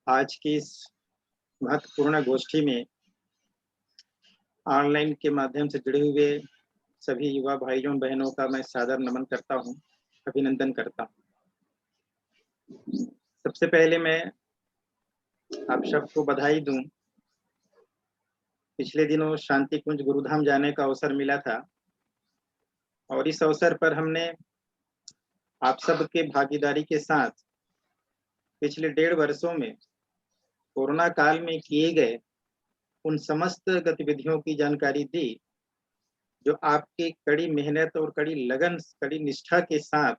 आज की इस महत्वपूर्ण गोष्ठी में ऑनलाइन के माध्यम से जुड़े हुए सभी युवा भाइयों बहनों का मैं सादर नमन करता हूं, अभिनंदन करता हूं। सबसे पहले मैं आप सबको बधाई दूं। पिछले दिनों शांति कुंज गुरुधाम जाने का अवसर मिला था और इस अवसर पर हमने आप सबके भागीदारी के साथ पिछले 1.5 वर्षों में कोरोना काल में किए गए उन समस्त गतिविधियों की जानकारी दी जो आपकी कड़ी मेहनत और कड़ी लगन, कड़ी निष्ठा के साथ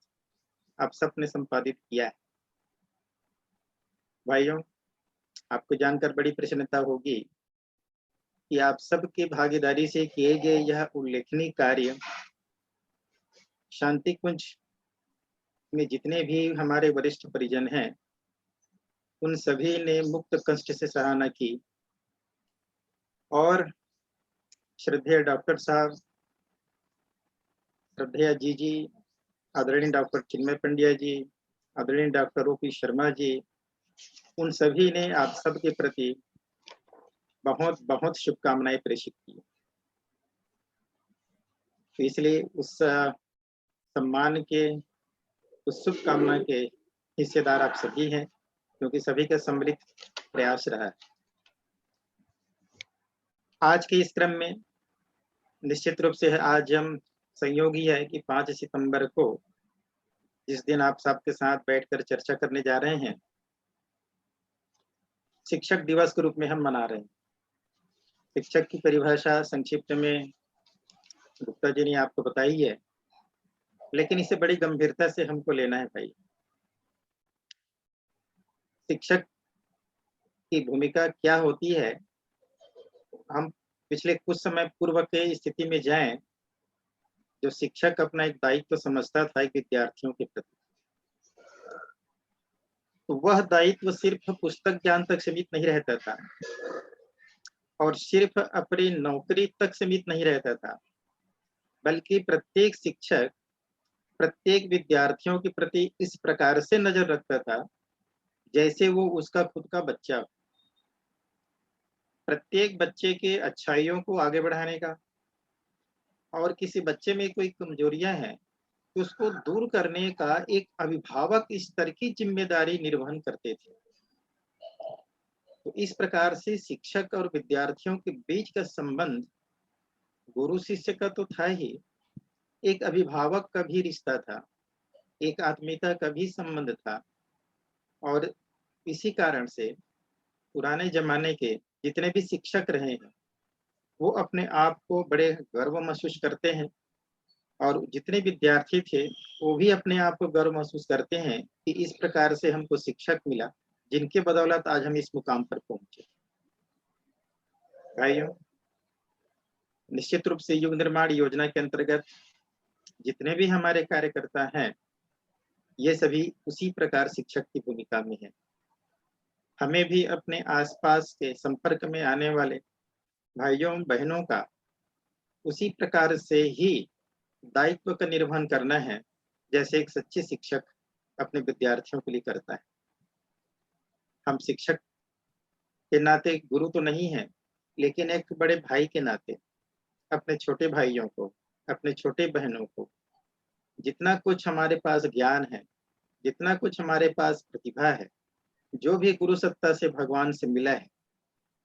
आप सबने संपादित किया है। भाइयों, आपको जानकर बड़ी प्रसन्नता होगी कि आप सबकी भागीदारी से किए गए यह उल्लेखनीय कार्य शांति कुंज में जितने भी हमारे वरिष्ठ परिजन हैं, उन सभी ने मुक्त कंठ से सराहना की और श्रद्धेय डॉक्टर साहब, श्रद्धेय जी, आदरणीय डॉक्टर चिन्मय पंड्या जी, आदरणीय डॉक्टर ओपी शर्मा जी, उन सभी ने आप सबके प्रति बहुत बहुत शुभकामनाएं प्रेषित की। तो इसलिए उस सम्मान के, उस शुभकामना के हिस्सेदार आप सभी हैं, क्योंकि सभी का सम्मिलित प्रयास रहा है। आज के इस क्रम में निश्चित रूप से आज हम संयोगी है कि 5 सितंबर को जिस दिन आप सबके साथ बैठकर चर्चा करने जा रहे हैं, शिक्षक दिवस के रूप में हम मना रहे हैं। शिक्षक की परिभाषा संक्षिप्त में गुप्ता जी ने आपको बताई है, लेकिन इसे बड़ी गंभीरता से हमको लेना है भाई। शिक्षक की भूमिका क्या होती है, हम पिछले कुछ समय पूर्व के स्थिति में जाएं, जो शिक्षक अपना एक दायित्व समझता था एक विद्यार्थियों के प्रति, तो वह दायित्व सिर्फ पुस्तक ज्ञान तक सीमित नहीं रहता था और सिर्फ अपनी नौकरी तक सीमित नहीं रहता था, बल्कि प्रत्येक शिक्षक प्रत्येक विद्यार्थियों के प्रति इस प्रकार से नजर रखता था जैसे वो उसका खुद का बच्चा हो। प्रत्येक बच्चे के अच्छाइयों को आगे बढ़ाने का और किसी बच्चे में कोई कमजोरियां हैं तो उसको दूर करने का एक अभिभावक स्तर की जिम्मेदारी निर्वहन करते थे। तो इस प्रकार से शिक्षक और विद्यार्थियों के बीच का संबंध गुरु शिष्य का तो था ही, एक अभिभावक का भी रिश्ता था, एक आत्मीयता का भी संबंध था। और इसी कारण से पुराने जमाने के जितने भी शिक्षक रहे हैं वो अपने आप को बड़े गर्व महसूस करते हैं और जितने विद्यार्थी थे वो भी अपने आप को गर्व महसूस करते हैं कि इस प्रकार से हमको शिक्षक मिला जिनके बदौलत आज हम इस मुकाम पर पहुंचे। भाइयों, निश्चित रूप से युग निर्माण योजना के अंतर्गत जितने भी हमारे कार्यकर्ता हैं, ये सभी उसी प्रकार शिक्षक की भूमिका में है। हमें भी अपने आसपास के संपर्क में आने वाले भाइयों बहनों का उसी प्रकार से ही दायित्व का निर्वहन करना है जैसे एक सच्चे शिक्षक अपने विद्यार्थियों के लिए करता है। हम शिक्षक के नाते गुरु तो नहीं है, लेकिन एक बड़े भाई के नाते अपने छोटे भाइयों को, अपने छोटे बहनों को जितना कुछ हमारे पास ज्ञान है, जितना कुछ हमारे पास प्रतिभा है, जो भी गुरु सत्ता से भगवान से मिला है,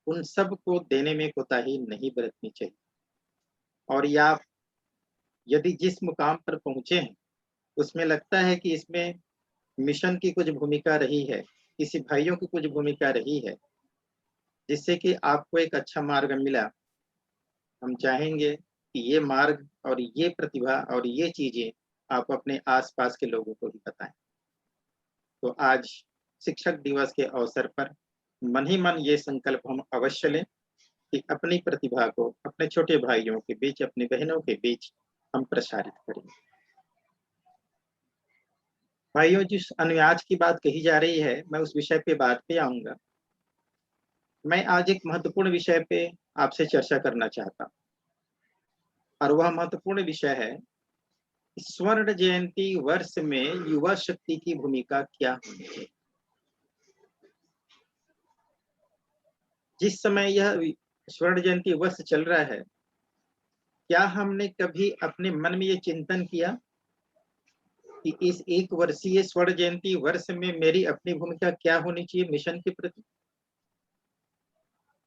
उन सब को देने में कोताही नहीं बरतनी चाहिए। और या यदि जिस मुकाम पर पहुंचे हैं उसमें लगता है कि इसमें मिशन की कुछ भूमिका रही है, किसी भाइयों की कुछ भूमिका रही है जिससे कि आपको एक अच्छा मार्ग मिला, हम चाहेंगे कि ये मार्ग और ये प्रतिभा और ये चीजें आप अपने आसपास के लोगों को भी बताएं। तो आज शिक्षक दिवस के अवसर पर मन ही मन ये संकल्प हम अवश्य लें कि अपनी प्रतिभा को अपने छोटे भाइयों के बीच, अपनी बहनों के बीच हम प्रसारित करें। भाइयों, जिस अनुयाज की बात कही जा रही है, मैं उस विषय पे बात पे आऊंगा। मैं आज एक महत्वपूर्ण विषय पे आपसे चर्चा करना चाहता हूं और वह महत्वपूर्ण विषय है स्वर्ण जयंती वर्ष में युवा शक्ति की भूमिका क्या होनी चाहिए? जिस समय यह स्वर्ण जयंती वर्ष चल रहा है, क्या हमने कभी अपने मन में ये चिंतन किया कि इस एक वर्षीय स्वर्ण जयंती वर्ष में मेरी अपनी भूमिका क्या होनी चाहिए मिशन के प्रति?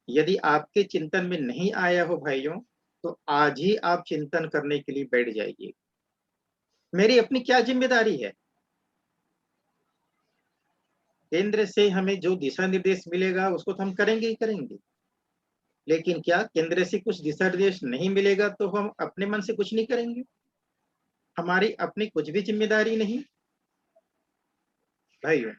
यदि आपके चिंतन में नहीं आया हो भाइयों, तो आज ही आप चिंतन करने के लिए बैठ जाइए। मेरी अपनी क्या जिम्मेदारी है? केंद्र से हमें जो दिशा निर्देश मिलेगा उसको तो हम करेंगे ही करेंगे। लेकिन क्या केंद्र से कुछ दिशा निर्देश नहीं मिलेगा तो हम अपने मन से कुछ नहीं करेंगे? हमारी अपनी कुछ भी जिम्मेदारी नहीं? भाइयों,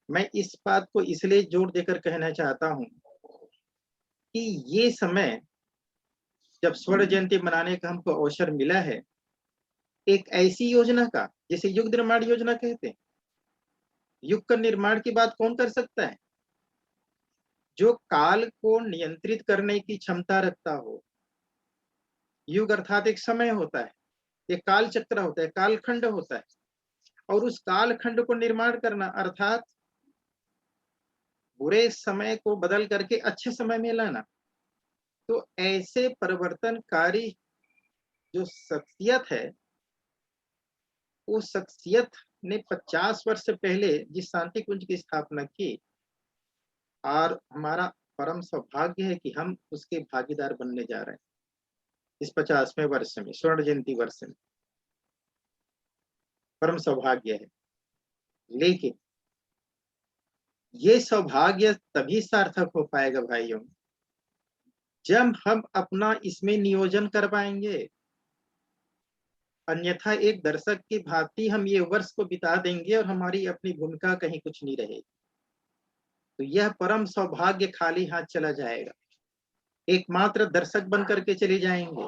मैं इस बात को इसलिए जोर देकर कहना चाहता हूँ कि ये समय जब स्वर्ण जयंती मनाने का हमको अवसर मिला है, एक ऐसी योजना का जिसे युग निर्माण योजना कहते हैं। युग का निर्माण की बात कौन कर सकता है? जो काल को नियंत्रित करने की क्षमता रखता हो। युग अर्थात एक समय होता है, एक काल चक्र होता है, कालखंड होता है, और उस कालखंड को निर्माण करना अर्थात बुरे समय को बदल करके अच्छे समय में लाना। तो ऐसे परिवर्तनकारी जो शख्सियत है, उस शख्सियत ने 50 वर्ष से पहले जिस शांति कुंज की स्थापना की, और हमारा परम सौभाग्य है कि हम उसके भागीदार बनने जा रहे हैं इस 50वें वर्ष में, स्वर्ण जयंती वर्ष में। परम सौभाग्य है। लेकिन ये सौभाग्य तभी सार्थक हो पाएगा भाइयों, जब हम अपना इसमें नियोजन कर पाएंगे। अन्यथा एक दर्शक की भांति हम ये वर्ष को बिता देंगे और हमारी अपनी भूमिका कहीं कुछ नहीं रहेगी। तो यह परम सौभाग्य खाली हाथ चला जाएगा। एकमात्र दर्शक बन करके चले जाएंगे।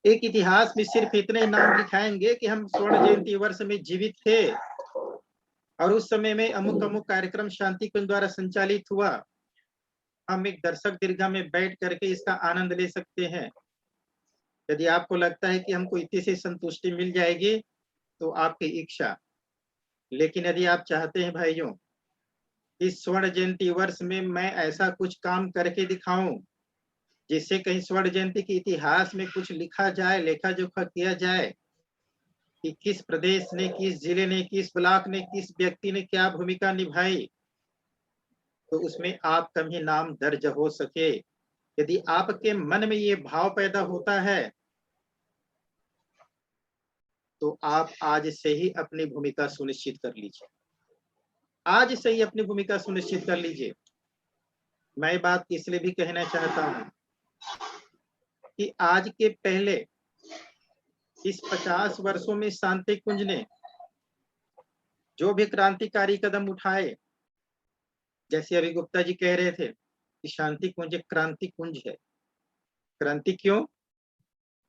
एक इतिहास में सिर्फ इतने नाम लिखाएंगे कि हम स्वर्ण जयंती वर्ष में जीवित थे और उस समय में अमुक अमुक कार्यक्रम शांति कुंज द्वारा संचालित हुआ। हम एक दर्शक दीर्घा में बैठ करके इसका आनंद ले सकते हैं। यदि आपको लगता है कि हमको इतनी से संतुष्टि मिल जाएगी तो आपकी इच्छा। लेकिन यदि आप चाहते हैं भाइयों, इस स्वर्ण जयंती वर्ष में मैं ऐसा कुछ काम करके दिखाऊं जिससे कहीं स्वर्ण जयंती के इतिहास में कुछ लिखा जाए, लेखा जोखा किया जाए कि किस प्रदेश ने, किस जिले ने, किस ब्लॉक ने, किस व्यक्ति ने क्या भूमिका निभाई, तो उसमें आपका भी नाम दर्ज हो सके। यदि आपके मन में ये भाव पैदा होता है तो आप आज से ही अपनी भूमिका सुनिश्चित कर लीजिए। आज से ही अपनी भूमिका सुनिश्चित कर लीजिए। मैं बात इसलिए भी कहना चाहता हूं कि आज के पहले इस 50 वर्षों में शांति कुंज ने जो भी क्रांतिकारी कदम उठाए, जैसे अभी गुप्ता जी कह रहे थे कि शांति कुंज एक क्रांति कुंज है। क्रांति क्यों?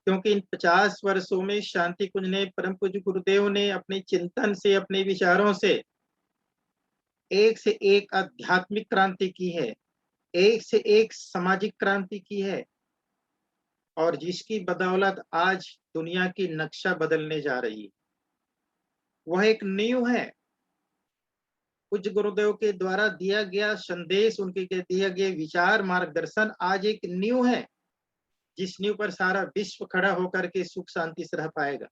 क्योंकि इन 50 वर्षों में शांति कुंज ने, परम पूज्य गुरुदेव ने अपने चिंतन से, अपने विचारों से एक से एक आध्यात्मिक क्रांति की है, एक से एक सामाजिक क्रांति की है, और जिसकी बदौलत आज दुनिया की नक्शा बदलने जा रही है। वह एक नींव है। पूज्य गुरुदेव के द्वारा दिया गया संदेश, उनके दिए गए विचार, मार्गदर्शन आज एक नींव है जिस नींव पर सारा विश्व खड़ा होकर के सुख शांति से रह पाएगा।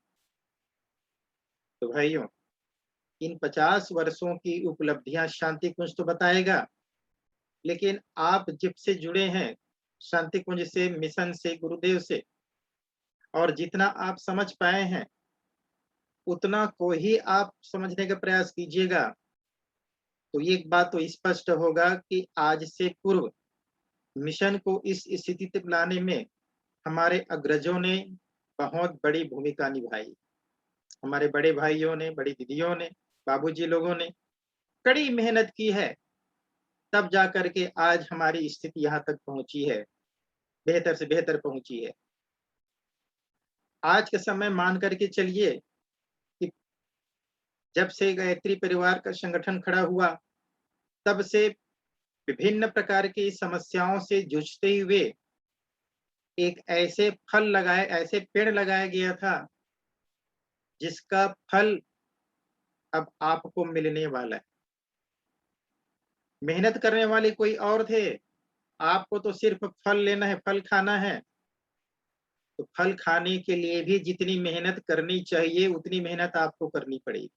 तो भाइयों, इन 50 वर्षों की उपलब्धियां शांति कुंज तो बताएगा, लेकिन आप जब से जुड़े हैं शांति कुंज से, मिशन से, गुरुदेव से, और जितना आप समझ पाए हैं उतना को ही आप समझने का प्रयास कीजिएगा। तो एक बात तो स्पष्ट होगा कि आज से पूर्व मिशन को इस स्थिति तक लाने में हमारे अग्रजों ने बहुत बड़ी भूमिका निभाई। हमारे बड़े भाइयों ने, बड़ी दीदियों ने, बाबूजी लोगों ने कड़ी मेहनत की है, तब जा करके आज हमारी स्थिति यहाँ तक पहुंची है, बेहतर से बेहतर पहुंची है। आज के समय मान करके चलिए कि जब से गायत्री परिवार का संगठन खड़ा हुआ, तब से विभिन्न प्रकार की समस्याओं से जूझते हुए एक ऐसे फल लगाए, ऐसे पेड़ लगाया गया था जिसका फल अब आपको मिलने वाला है। मेहनत करने वाले कोई और थे, आपको तो सिर्फ फल लेना है, फल खाना है। तो फल खाने के लिए भी जितनी मेहनत करनी चाहिए उतनी मेहनत आपको करनी पड़ेगी,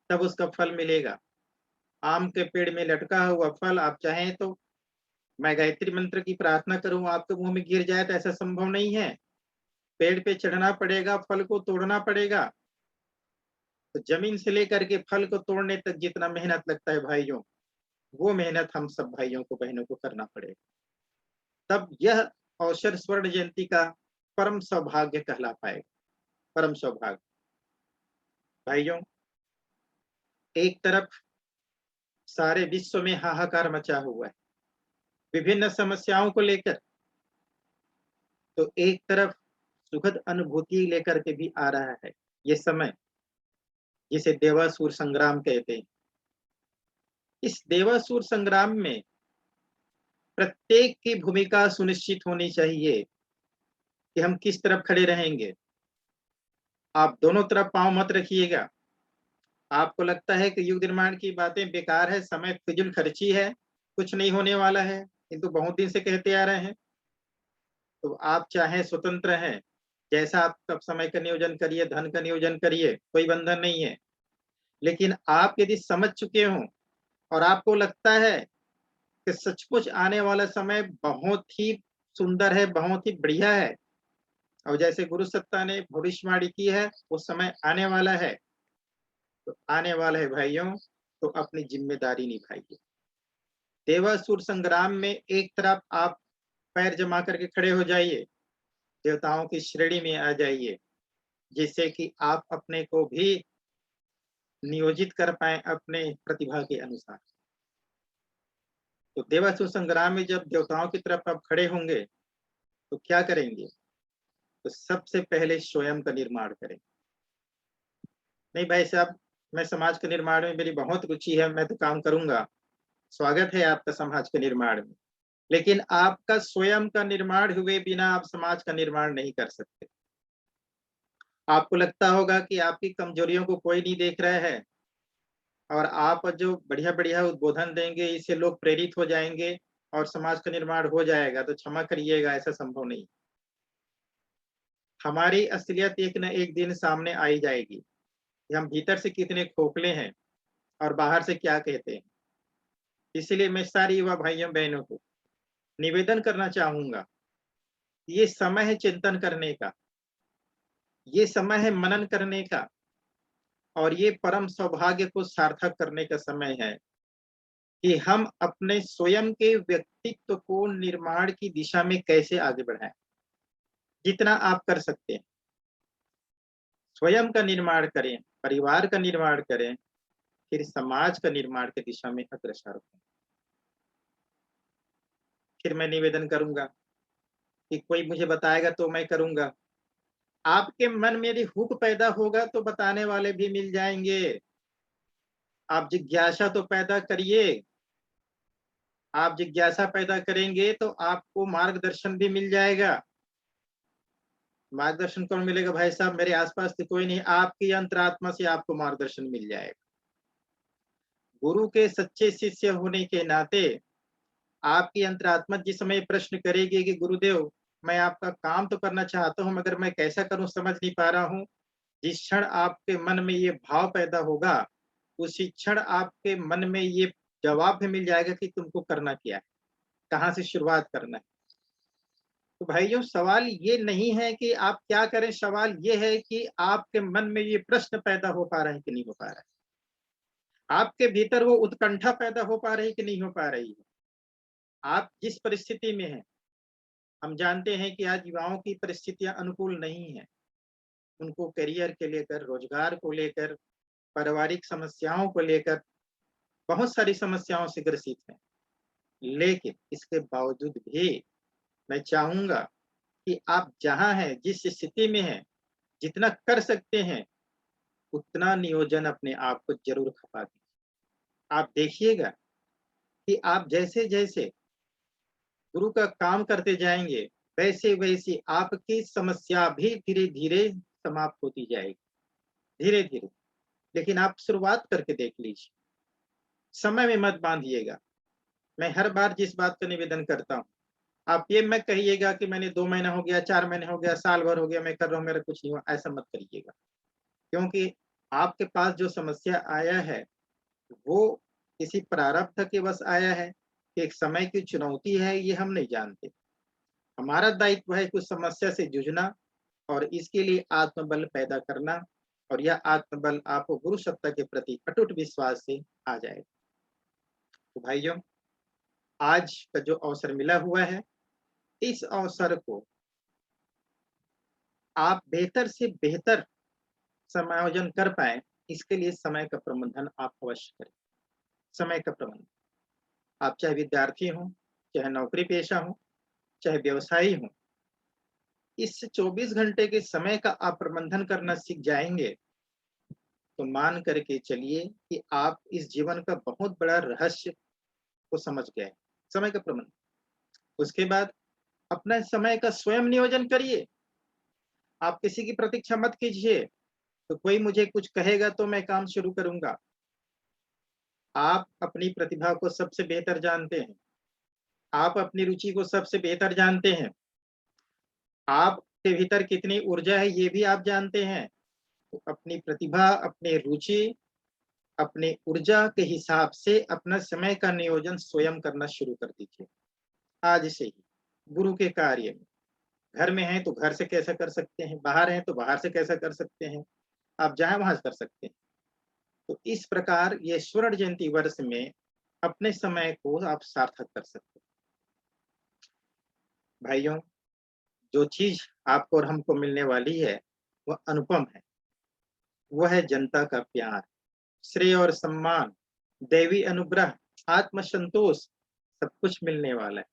तब उसका फल मिलेगा। आम के पेड़ में लटका हुआ फल आप चाहें तो मैं गायत्री मंत्र की प्रार्थना करूं आपके मुंह में गिर जाए, तो ऐसा संभव नहीं है। पेड़ पे चढ़ना पड़ेगा, फल को तोड़ना पड़ेगा। तो जमीन से लेकर के फल को तोड़ने तक जितना मेहनत लगता है भाइयों, वो मेहनत हम सब भाइयों को बहनों को करना पड़ेगा। तब यह अवसर स्वर्ण जयंती का परम सौभाग्य कहला पाएगा। परम सौभाग्य भाइयों, एक तरफ सारे विश्व में हाहाकार मचा हुआ है विभिन्न समस्याओं को लेकर, तो एक तरफ सुखद अनुभूति लेकर के भी आ रहा है ये समय, जिसे देवासुर संग्राम कहते हैं। इस देवासुर संग्राम में प्रत्येक की भूमिका सुनिश्चित होनी चाहिए कि हम किस तरफ खड़े रहेंगे। आप दोनों तरफ पांव मत रखिएगा। आपको लगता है कि युग निर्माण की बातें बेकार है, समय फिजूल खर्ची है, कुछ नहीं होने वाला है, किंतु बहुत दिन से कहते आ रहे हैं, तो आप चाहे स्वतंत्र हैं, जैसा आप तब समय का नियोजन करिए, धन का नियोजन करिए, कोई बंधन नहीं है। लेकिन आप यदि समझ चुके हो और आपको लगता है कि सचमुच आने वाला समय बहुत ही सुंदर है, बहुत ही बढ़िया है, और जैसे गुरु सत्ता ने भविष्यवाणी की है वो समय आने वाला है, तो आने वाला है भाइयों, तो अपनी जिम्मेदारी निभाइए। देवासुर संग्राम में एक तरफ आप पैर जमा करके खड़े हो जाइए, देवताओं की श्रेणी में आ जाइए, जिससे कि आप अपने को भी नियोजित कर पाए अपने प्रतिभा के अनुसार। तो देवासुर संग्राम में जब देवताओं की तरफ आप खड़े होंगे तो क्या करेंगे? तो सबसे पहले स्वयं का निर्माण करें। नहीं भाई साहब, मैं समाज के निर्माण में मेरी बहुत रुचि है, मैं तो काम करूंगा। स्वागत है आपका समाज के निर्माण में, लेकिन आपका स्वयं का निर्माण हुए बिना आप समाज का निर्माण नहीं कर सकते। आपको लगता होगा कि आपकी कमजोरियों को कोई नहीं देख रहा है और आप जो बढ़िया बढ़िया उद्बोधन देंगे इससे लोग प्रेरित हो जाएंगे और समाज का निर्माण हो जाएगा, तो क्षमा करिएगा, ऐसा संभव नहीं। हमारी असलियत एक न एक दिन सामने आई जाएगी कि हम भीतर से कितने खोखले हैं और बाहर से क्या कहते हैं। इसलिए मैं सारी युवा भाइयों बहनों को निवेदन करना चाहूंगा, ये समय है चिंतन करने का, ये समय है मनन करने का, और ये परम सौभाग्य को सार्थक करने का समय है कि हम अपने स्वयं के व्यक्तित्व को निर्माण की दिशा में कैसे आगे बढ़ाएं। जितना आप कर सकते हैं स्वयं का निर्माण करें, परिवार का निर्माण करें, फिर समाज का निर्माण की दिशा में अग्रसर हों। फिर मैं निवेदन करूंगा कि कोई मुझे बताएगा तो मैं करूंगा। आपके मन में यदि हुक पैदा होगा तो बताने वाले भी मिल जाएंगे। आप जिज्ञासा तो पैदा करिए, आप जिज्ञासा पैदा करेंगे तो आपको मार्गदर्शन भी मिल जाएगा। मार्गदर्शन कौन मिलेगा भाई साहब? मेरे आसपास तो कोई नहीं, आपकी अंतरात्मा से आपको मार्गदर्शन मिल जाएगा। गुरु के सच्चे शिष्य होने के नाते आपकी अंतरात्मा जिस समय प्रश्न करेगी कि गुरुदेव, मैं आपका काम तो करना चाहता हूं मगर मैं कैसा करूं समझ नहीं पा रहा हूं, जिस क्षण आपके मन में ये भाव पैदा होगा उसी क्षण आपके मन में ये जवाब भी मिल जाएगा कि तुमको करना क्या है, कहाँ से शुरुआत करना है। तो भाइयों, सवाल ये नहीं है कि आप क्या करें, सवाल ये है कि आपके मन में ये प्रश्न पैदा हो पा रहा है कि नहीं हो पा रहा है, आपके भीतर वो उत्कंठा पैदा हो पा रही कि नहीं हो पा रही है। आप जिस परिस्थिति में हैं, हम जानते हैं कि आज युवाओं की परिस्थितियां अनुकूल नहीं है। उनको करियर के लेकर, रोजगार को लेकर, पारिवारिक समस्याओं को लेकर बहुत सारी समस्याओं से ग्रसित हैं। लेकिन इसके बावजूद भी मैं चाहूंगा कि आप जहां हैं, जिस स्थिति में हैं, जितना कर सकते हैं उतना नियोजन अपने आप को जरूर खपा दीजिए। आप देखिएगा कि आप जैसे जैसे गुरु का काम करते जाएंगे वैसे वैसे आपकी समस्या भी धीरे धीरे समाप्त होती जाएगी। धीरे धीरे। लेकिन आप शुरुआत करके देख लीजिए, समय में मत बांधिएगा। मैं हर बार जिस बात का निवेदन करता हूँ, आप ये मत कहिएगा कि मैंने 2 महीना हो गया, 4 महीने हो गया, साल भर हो गया, मैं कर रहा हूँ, मेरा कुछ नहीं हुआ, ऐसा मत करिएगा। क्योंकि आपके पास जो समस्या आया है, वो किसी प्रारब्ध के वश आया है कि एक समय की चुनौती है, ये हम नहीं जानते। हमारा दायित्व है कुछ समस्या से जूझना और इसके लिए आत्मबल पैदा करना, और यह आत्मबल आपको गुरु सत्ता के प्रति अटूट विश्वास से आ जाएगा। तो भाइयों, आज का जो अवसर मिला हुआ है, इस अवसर को आप बेहतर से बेहतर समायोजन कर पाए, इसके लिए समय का प्रबंधन आप अवश्य करें। समय का प्रबंधन, आप चाहे विद्यार्थी हो, चाहे नौकरी पेशा हो, चाहे व्यवसायी हो, इस 24 घंटे के समय का आप प्रबंधन करना सीख जाएंगे, तो मान करके चलिए कि आप इस जीवन का बहुत बड़ा रहस्य को समझ गए। समय का प्रबंधन, उसके बाद अपना समय का स्वयं नियोजन करिए। आप किसी की प्रतीक्षा मत कीजिए, तो कोई मुझे कुछ कहेगा तो मैं काम शुरू करूंगा। आप अपनी प्रतिभा को सबसे बेहतर जानते हैं, आप अपनी रुचि को सबसे बेहतर जानते हैं, आपके भीतर कितनी ऊर्जा है ये भी आप जानते हैं। तो अपनी प्रतिभा, अपनी रुचि, अपनी ऊर्जा के हिसाब से अपना समय का नियोजन स्वयं करना शुरू कर दीजिए। आज से ही गुरु के कार्य में, घर में हैं तो घर से कैसा कर सकते हैं, बाहर हैं तो बाहर से कैसा कर सकते हैं, आप जहाँ वहाँ कर सकते हैं। तो इस प्रकार ये स्वर्ण जयंती वर्ष में अपने समय को आप सार्थक कर सकते हैं। भाइयों, जो चीज आपको और हमको मिलने वाली है वह अनुपम है। वह है जनता का प्यार, श्रेय और सम्मान, दैवी अनुग्रह, आत्म संतोष, सब कुछ मिलने वाला है।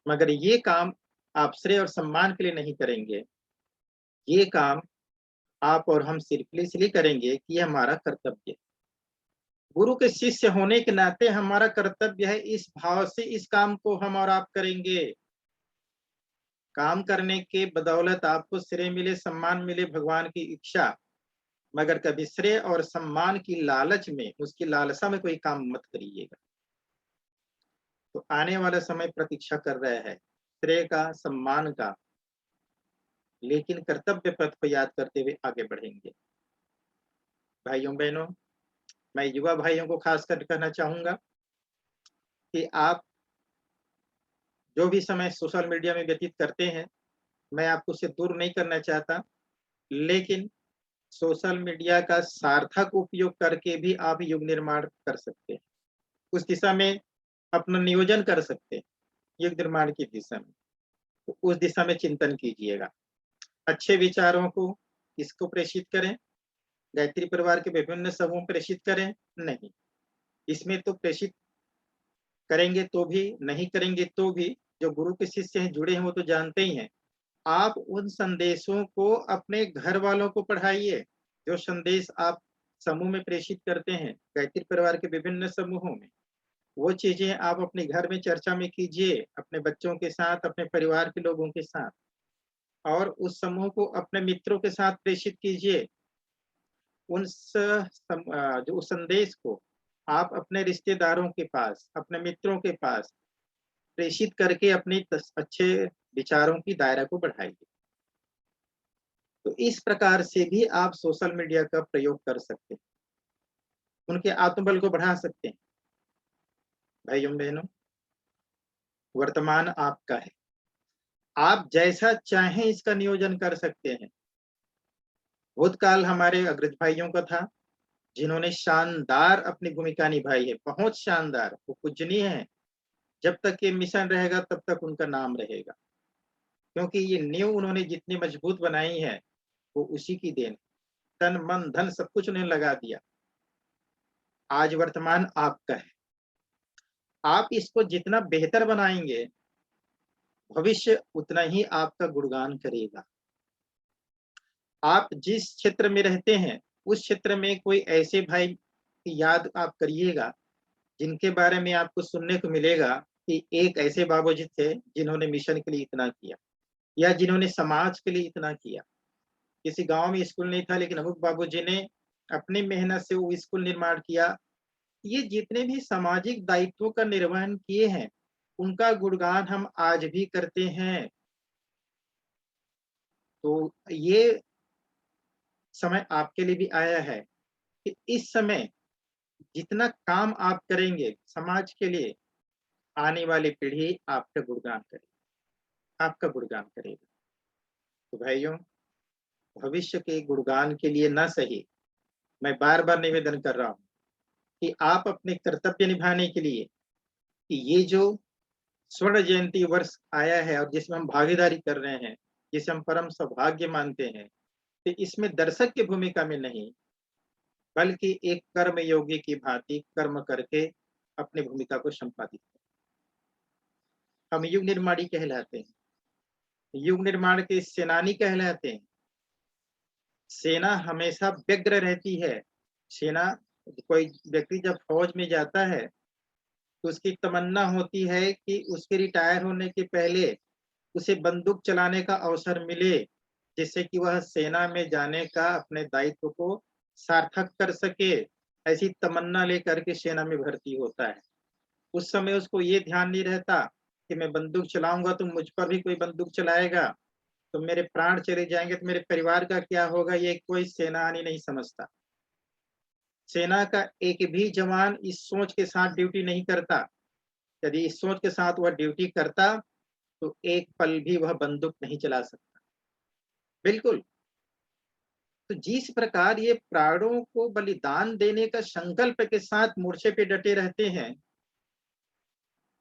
मगर ये काम आप श्रेय और सम्मान के लिए नहीं करेंगे, ये काम आप और हम सिर्फ इसलिए करेंगे कि ये हमारा कर्तव्य है। गुरु के शिष्य होने के नाते हमारा कर्तव्य है, इस भाव से इस काम को हम और आप करेंगे। काम करने के बदौलत आपको श्रेय मिले, सम्मान मिले, भगवान की इच्छा, मगर कभी श्रेय और सम्मान की लालच में, उसकी लालसा में कोई काम मत करिएगा। तो आने वाला समय प्रतीक्षा कर रहा है श्रेय का, सम्मान का, लेकिन कर्तव्य पथ को याद करते हुए आगे बढ़ेंगे। भाइयों बहनों, मैं युवा भाइयों को खासकर कहना चाहूंगा कि आप जो भी समय सोशल मीडिया में व्यतीत करते हैं, मैं आपको उससे दूर नहीं करना चाहता, लेकिन सोशल मीडिया का सार्थक उपयोग करके भी आप युग निर्माण कर सकते हैं। उस दिशा में अपना नियोजन कर सकते हैं, युग निर्माण की दिशा में। तो उस दिशा में चिंतन कीजिएगा। अच्छे विचारों को किसको प्रेषित करें? गायत्री परिवार के विभिन्न समूह प्रेषित करें? नहीं, इसमें तो प्रेषित करेंगे तो भी, नहीं करेंगे तो भी, जो गुरु के शिष्य हैं, जुड़े हैं, वो तो जानते ही हैं। आप उन संदेशों को अपने घर वालों को पढ़ाइए। जो संदेश आप समूह में प्रेषित करते हैं, गायत्री परिवार के विभिन्न समूहों में, वो चीजें आप अपने घर में चर्चा में कीजिए, अपने बच्चों के साथ, अपने परिवार के लोगों के साथ, और उस समूह को अपने मित्रों के साथ प्रेषित कीजिए। जो उस संदेश को आप अपने रिश्तेदारों के पास, अपने मित्रों के पास प्रेषित करके अपने अच्छे विचारों की दायरा को बढ़ाइए। तो इस प्रकार से भी आप सोशल मीडिया का प्रयोग कर सकते हैं, उनके आत्मबल को बढ़ा सकते हैं। भाइयों बहनों, वर्तमान आपका है, आप जैसा चाहें इसका नियोजन कर सकते हैं। भूतकाल हमारे अग्रज भाइयों का था, जिन्होंने शानदार अपनी भूमिका निभाई है, बहुत शानदार, वो पूजनीय है। जब तक ये मिशन रहेगा तब तक उनका नाम रहेगा, क्योंकि ये नींव उन्होंने जितनी मजबूत बनाई है वो उसी की देन। तन मन धन सब कुछ उन्हें लगा दिया। आज वर्तमान आपका है, आप इसको जितना बेहतर बनाएंगे, भविष्य उतना ही आपका गुणगान करेगा। आप जिस क्षेत्र में रहते हैं, उस क्षेत्र में कोई ऐसे भाई की याद आप करिएगा, जिनके बारे में आपको सुनने को मिलेगा कि एक ऐसे बाबूजी थे जिन्होंने मिशन के लिए इतना किया, या जिन्होंने समाज के लिए इतना किया। किसी गांव में स्कूल नहीं था, लेकिन अमुक बाबूजी ने अपनी मेहनत से वो स्कूल निर्माण किया। ये जितने भी सामाजिक दायित्वों का निर्वहन किए हैं, उनका गुणगान हम आज भी करते हैं। तो ये समय आपके लिए भी आया है कि इस समय जितना काम आप करेंगे समाज के लिए, आने वाली पीढ़ी आपका गुणगान करेगी, आपका गुणगान करेगी। तो भाइयों, भविष्य के गुणगान के लिए ना सही, मैं बार बार निवेदन कर रहा हूँ कि आप अपने कर्तव्य निभाने के लिए, कि ये जो स्वर्ण जयंती वर्ष आया है और जिसमें हम भागीदारी कर रहे हैं, जिसे हम परम सौभाग्य मानते हैं, तो इसमें दर्शक की भूमिका में नहीं, बल्कि एक कर्म योगी की भांति कर्म करके अपनी भूमिका को संपादित करें। हम युग निर्माणी कहलाते हैं, युग निर्माण के सेनानी कहलाते हैं। सेना हमेशा व्यग्र रहती है। सेना, कोई व्यक्ति जब फौज में जाता है तो उसकी तमन्ना होती है कि उसके रिटायर होने के पहले उसे बंदूक चलाने का अवसर मिले, जिससे कि वह सेना में जाने का अपने दायित्व को सार्थक कर सके। ऐसी तमन्ना लेकर के सेना में भर्ती होता है। उस समय उसको ये ध्यान नहीं रहता कि मैं बंदूक चलाऊंगा तो मुझ पर भी कोई बंदूक चलाएगा, तो मेरे प्राण चले जाएंगे, तो मेरे परिवार का क्या होगा, ये कोई सेनानी नहीं समझता। सेना का एक भी जवान इस सोच के साथ ड्यूटी नहीं करता। यदि इस सोच के साथ वह ड्यूटी करता तो एक पल भी वह बंदूक नहीं चला सकता। बिल्कुल। तो जिस प्रकार ये प्राणों को बलिदान देने का संकल्प के साथ मोर्चे पे डटे रहते हैं,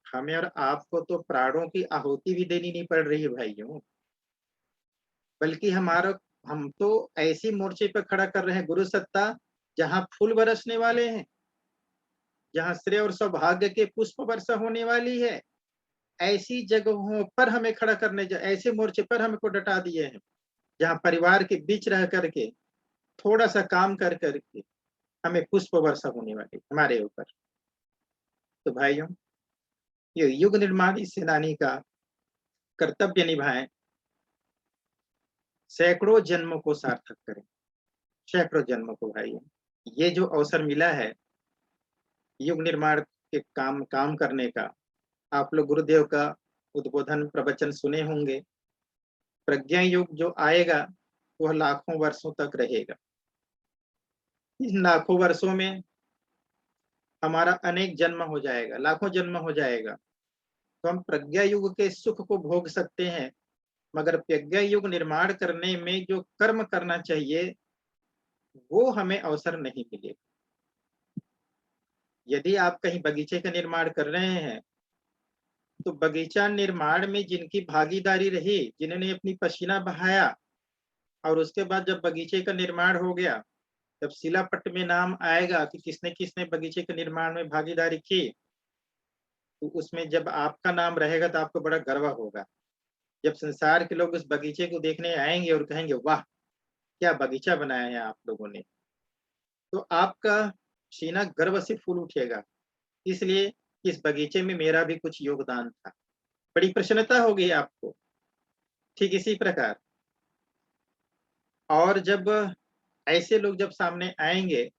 हमें और आपको तो प्राणों की आहुति भी देनी नहीं पड़ रही है भाइयों, बल्कि हमारा, हम तो ऐसी मोर्चे पे खड़ा कर रहे हैं गुरु सत्ता, जहां फूल बरसने वाले हैं, जहां श्रेय और सौभाग्य के पुष्प वर्षा होने वाली है। ऐसी जगहों पर हमें खड़ा करने, ऐसे मोर्चे पर हमको डटा दिए हैं, जहां परिवार के बीच रह करके थोड़ा सा काम कर करके हमें पुष्प वर्षा होने वाली हमारे ऊपर। तो भाइयों, ये युग निर्माणी सेनानी का कर्तव्य निभाएं, सैकड़ों जन्मों को सार्थक करें, सैकड़ों जन्मों को भाइयों। ये जो अवसर मिला है युग निर्माण के काम करने का, आप लोग गुरुदेव का उद्बोधन प्रवचन सुने होंगे। प्रज्ञा युग जो आएगा वह लाखों वर्षों तक रहेगा। इन लाखों वर्षों में हमारा अनेक जन्म हो जाएगा, लाखों जन्म हो जाएगा, तो हम प्रज्ञा युग के सुख को भोग सकते हैं। मगर प्रज्ञा युग निर्माण करने में जो कर्म करना चाहिए वो हमें अवसर नहीं मिलेगा। यदि आप कहीं बगीचे का निर्माण कर रहे हैं, तो बगीचा निर्माण में जिनकी भागीदारी रही, जिन्होंने अपनी पसीना बहाया, और उसके बाद जब बगीचे का निर्माण हो गया, जब शिलापट्ट में नाम आएगा कि किसने किसने बगीचे के निर्माण में भागीदारी की, तो उसमें जब आपका नाम रहेगा तो आपको बड़ा गर्व होगा। जब संसार के लोग उस बगीचे को देखने आएंगे और कहेंगे वाह, क्या बगीचा बनाया है आप लोगों ने, तो आपका सीना गर्व से फूल उठेगा, इसलिए इस बगीचे में मेरा भी कुछ योगदान था, बड़ी प्रसन्नता होगी आपको। ठीक इसी प्रकार, और जब ऐसे लोग जब सामने आएंगे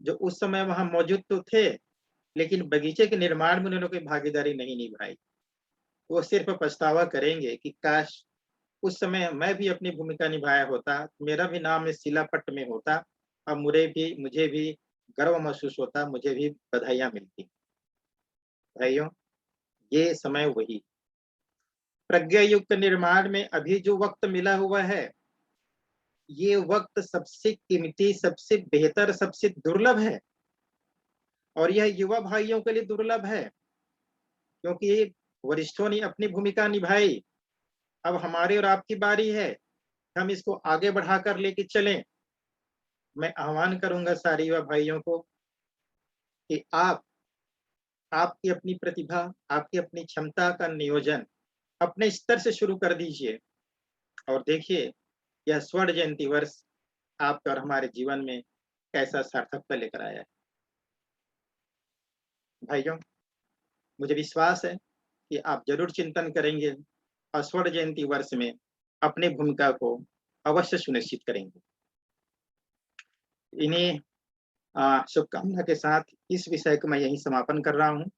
जो उस समय वहां मौजूद तो थे, लेकिन बगीचे के निर्माण में उन्होंने कोई भागीदारी नहीं निभाई, वो सिर्फ पछतावा करेंगे कि काश उस समय मैं भी अपनी भूमिका निभाया होता, मेरा भी नाम इस शिलापट्ट में होता, और मुझे भी गर्व महसूस होता, मुझे भी बधाइयां मिलती। भाइयों, ये समय वही प्रज्ञा युक्त निर्माण में अभी जो वक्त मिला हुआ है, ये वक्त सबसे कीमती, सबसे बेहतर, सबसे दुर्लभ है। और यह युवा भाइयों के लिए दुर्लभ है, क्योंकि वरिष्ठों ने अपनी भूमिका निभाई। अब हमारी और आपकी बारी है, हम इसको आगे बढ़ाकर लेके चलें। मैं आह्वान करूंगा सारे युवा भाइयों को कि आपकी अपनी प्रतिभा, आपकी अपनी क्षमता का नियोजन अपने स्तर से शुरू कर दीजिए, और देखिए यह स्वर्ण जयंती वर्ष आपका और हमारे जीवन में कैसा सार्थकता लेकर आया है। भाइयों, मुझे विश्वास है कि आप जरूर चिंतन करेंगे और स्वर्ण जयंती वर्ष में अपनी भूमिका को अवश्य सुनिश्चित करेंगे। इन्हीं शुभकामना के साथ इस विषय को मैं यहीं समापन कर रहा हूँ।